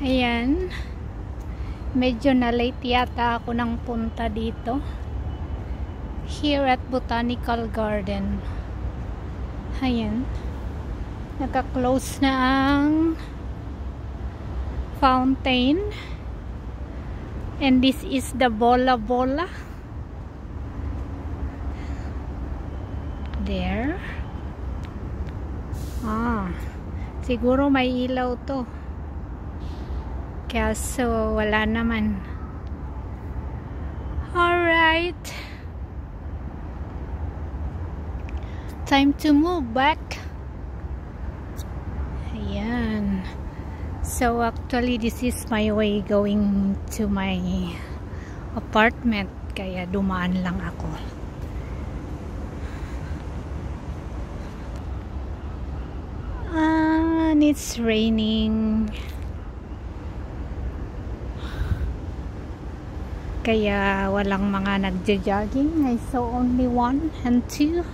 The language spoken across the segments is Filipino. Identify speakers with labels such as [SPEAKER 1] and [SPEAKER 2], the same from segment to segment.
[SPEAKER 1] Ayan, medyo na late yata ako ng punta dito here at Botanical Garden. Ayan, naka-close na ang fountain, and this is the bola bola there. Siguro may ilaw to, kaso wala naman. Alright, time to move back. Ayan, so actually this is my way going to my apartment, kaya dumaan lang ako. And it's raining, kaya walang mga nagja-jogging. I saw only 1 and 2.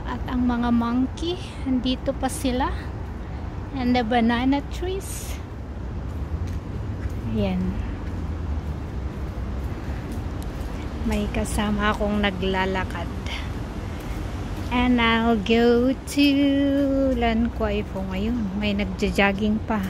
[SPEAKER 1] At ang mga monkey, andito pa sila. And the banana trees. Ayan. May kasama akong naglalakad. And I'll go to Lan Kwai po ngayon. May nagja-jogging pa.